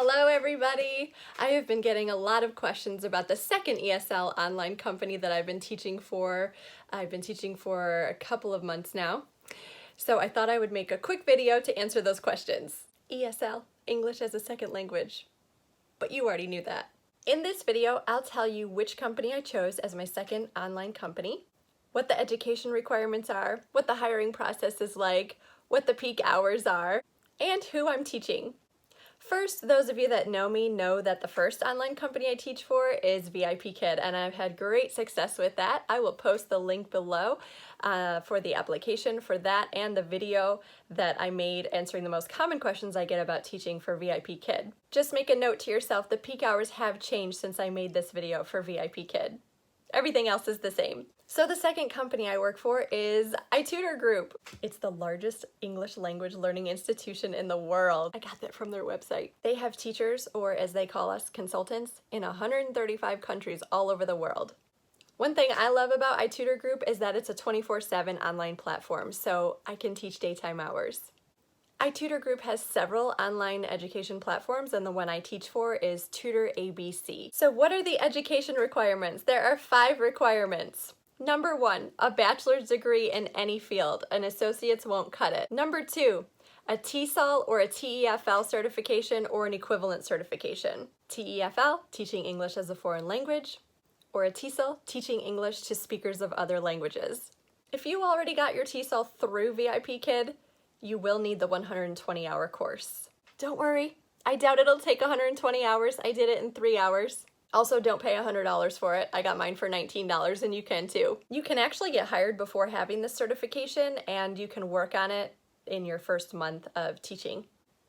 Hello everybody! I have been getting a lot of questions about the second ESL online company that I've been teaching for. I've been teaching for a couple of months now. So I thought I would make a quick video to answer those questions. ESL, English as a Second Language. But you already knew that. In this video, I'll tell you which company I chose as my second online company, what the education requirements are, what the hiring process is like, what the peak hours are, and who I'm teaching. First, those of you that know me know that the first online company I teach for is VIPKID, and I've had great success with that. I will post the link below for the application for that and the video that I made answering the most common questions I get about teaching for VIPKID. Just make a note to yourself, the peak hours have changed since I made this video for VIPKID. Everything else is the same. So the second company I work for is iTutor Group. It's the largest English language learning institution in the world. I got that from their website. They have teachers, or as they call us, consultants, in 135 countries all over the world. One thing I love about iTutor Group is that it's a 24/7 online platform, so I can teach daytime hours. iTutor Group has several online education platforms, and the one I teach for is Tutor ABC. So what are the education requirements? There are 5 requirements. Number 1, a bachelor's degree in any field. An associate's won't cut it. Number 2, a TESOL or a TEFL certification or an equivalent certification. TEFL, teaching English as a foreign language, or a TESOL, teaching English to speakers of other languages. If you already got your TESOL through VIPKID, you will need the 120-hour course. Don't worry, I doubt it'll take 120 hours. I did it in 3 hours. Also, don't pay $100 for it. I got mine for $19 and you can too. You can actually get hired before having this certification, and you can work on it in your first month of teaching.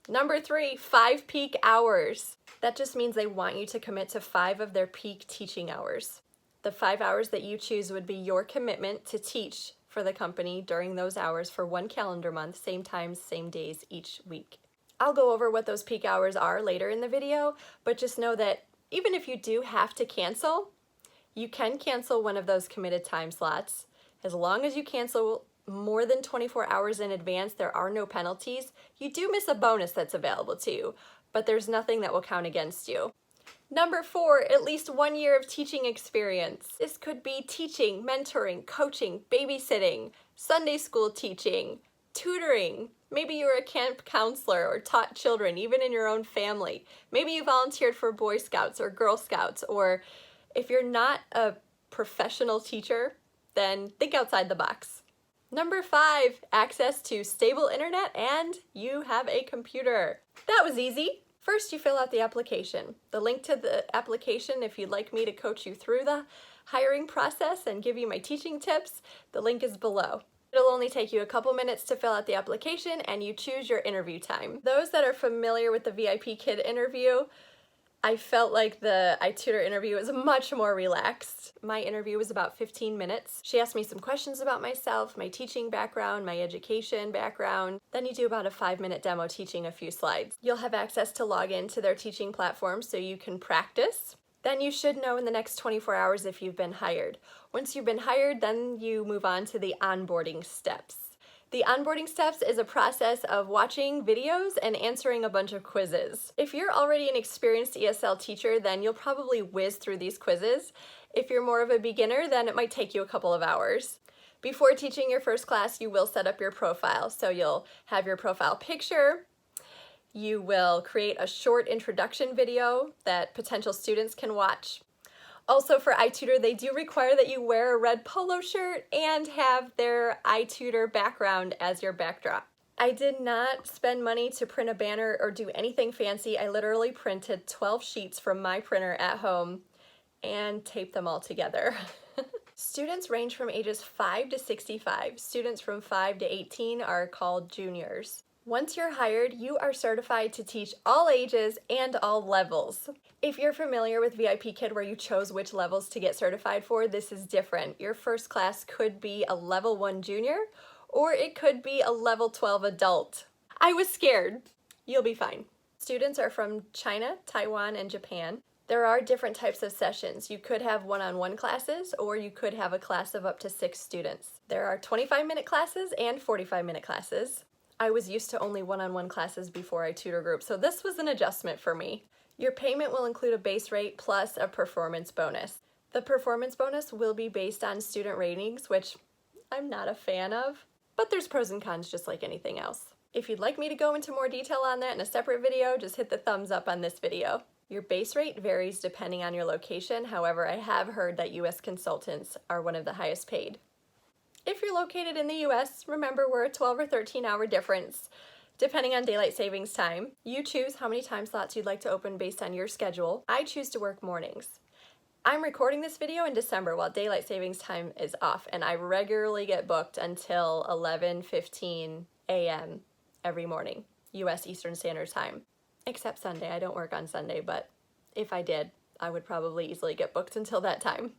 Number 3, 5 peak hours. That just means they want you to commit to 5 of their peak teaching hours. The 5 hours that you choose would be your commitment to teach for the company during those hours for 1 calendar month, same times, same days each week. I'll go over what those peak hours are later in the video, but just know that even if you do have to cancel, you can cancel one of those committed time slots. As long as you cancel more than 24 hours in advance, there are no penalties. You do miss a bonus that's available to you, but there's nothing that will count against you. Number 4, at least 1 year of teaching experience. This could be teaching, mentoring, coaching, babysitting, Sunday school teaching, tutoring. Maybe you were a camp counselor or taught children, even in your own family. Maybe you volunteered for Boy Scouts or Girl Scouts, or if you're not a professional teacher, then think outside the box. Number 5, access to stable internet and you have a computer. That was easy. First, you fill out the application. The link to the application, if you'd like me to coach you through the hiring process and give you my teaching tips, the link is below. It'll only take you a couple minutes to fill out the application, and you choose your interview time. Those that are familiar with the VIPKID interview, I felt like the iTutor interview was much more relaxed. My interview was about 15 minutes. She asked me some questions about myself, my teaching background, my education background. Then you do about a 5-minute demo teaching a few slides. You'll have access to log into their teaching platform so you can practice. Then you should know in the next 24 hours if you've been hired. Once you've been hired, then you move on to the onboarding steps. The onboarding steps is a process of watching videos and answering a bunch of quizzes. If you're already an experienced ESL teacher, then you'll probably whiz through these quizzes. If you're more of a beginner, then it might take you a couple of hours. Before teaching your first class, you will set up your profile. So you'll have your profile picture. You will create a short introduction video that potential students can watch. Also for iTutor, they do require that you wear a red polo shirt and have their iTutor background as your backdrop. I did not spend money to print a banner or do anything fancy. I literally printed 12 sheets from my printer at home and taped them all together. Students range from ages 5 to 65. Students from 5 to 18 are called juniors. Once you're hired, you are certified to teach all ages and all levels. If you're familiar with VIPKID where you chose which levels to get certified for, this is different. Your first class could be a level 1 junior, or it could be a level 12 adult. I was scared. You'll be fine. Students are from China, Taiwan, and Japan. There are different types of sessions. You could have one-on-one classes, or you could have a class of up to 6 students. There are 25-minute classes and 45-minute classes. I was used to only one-on-one classes before iTutor group, so this was an adjustment for me. Your payment will include a base rate plus a performance bonus. The performance bonus will be based on student ratings, which I'm not a fan of, but there's pros and cons just like anything else. If you'd like me to go into more detail on that in a separate video, just hit the thumbs up on this video. Your base rate varies depending on your location. However, I have heard that US consultants are one of the highest paid. If you're located in the US, remember we're a 12 or 13 hour difference, depending on daylight savings time. You choose how many time slots you'd like to open based on your schedule. I choose to work mornings. I'm recording this video in December while daylight savings time is off, and I regularly get booked until 11:15 a.m. every morning, US Eastern Standard Time. Except Sunday. I don't work on Sunday, but if I did, I would probably easily get booked until that time.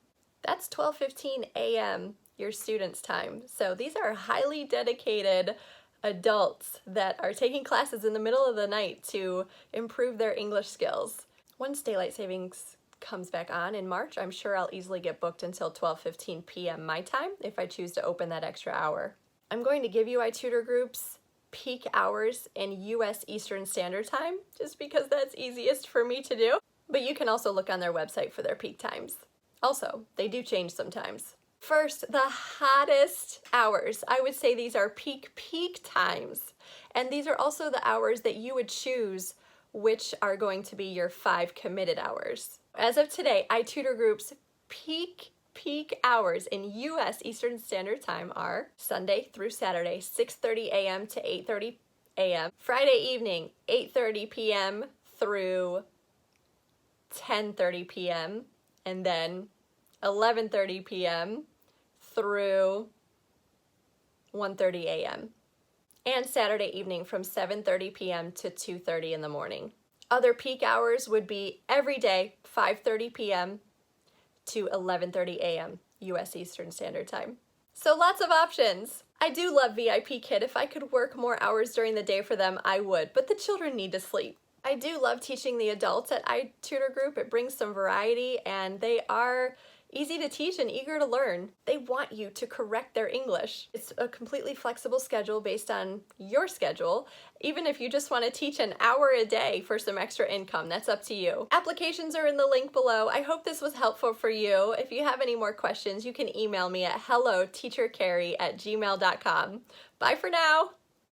That's 12:15 a.m. your students' time. So these are highly dedicated adults that are taking classes in the middle of the night to improve their English skills. Once daylight savings comes back on in March, I'm sure I'll easily get booked until 12:15 p.m. my time if I choose to open that extra hour. I'm going to give you iTutor groups peak hours in US Eastern Standard Time, just because that's easiest for me to do. But you can also look on their website for their peak times. Also, they do change sometimes. First, the hottest hours. I would say these are peak times. And these are also the hours that you would choose which are going to be your 5 committed hours. As of today, iTutor Group's peak hours in US Eastern Standard Time are Sunday through Saturday, 6:30 a.m. to 8:30 a.m. Friday evening, 8:30 p.m. through 10:30 p.m. and then 11:30 p.m. through 1:30 a.m. and Saturday evening from 7:30 p.m. to 2:30 in the morning. Other peak hours would be every day, 5:30 p.m. to 11:30 a.m. US Eastern Standard Time. So lots of options. I do love VIPKID. If I could work more hours during the day for them, I would, but the children need to sleep. I do love teaching the adults at iTutor Group. It brings some variety, and they are easy to teach and eager to learn. They want you to correct their English. It's a completely flexible schedule based on your schedule. Even if you just want to teach an hour a day for some extra income, that's up to you. Applications are in the link below. I hope this was helpful for you. If you have any more questions, you can email me at helloteacherkari@gmail.com. Bye for now.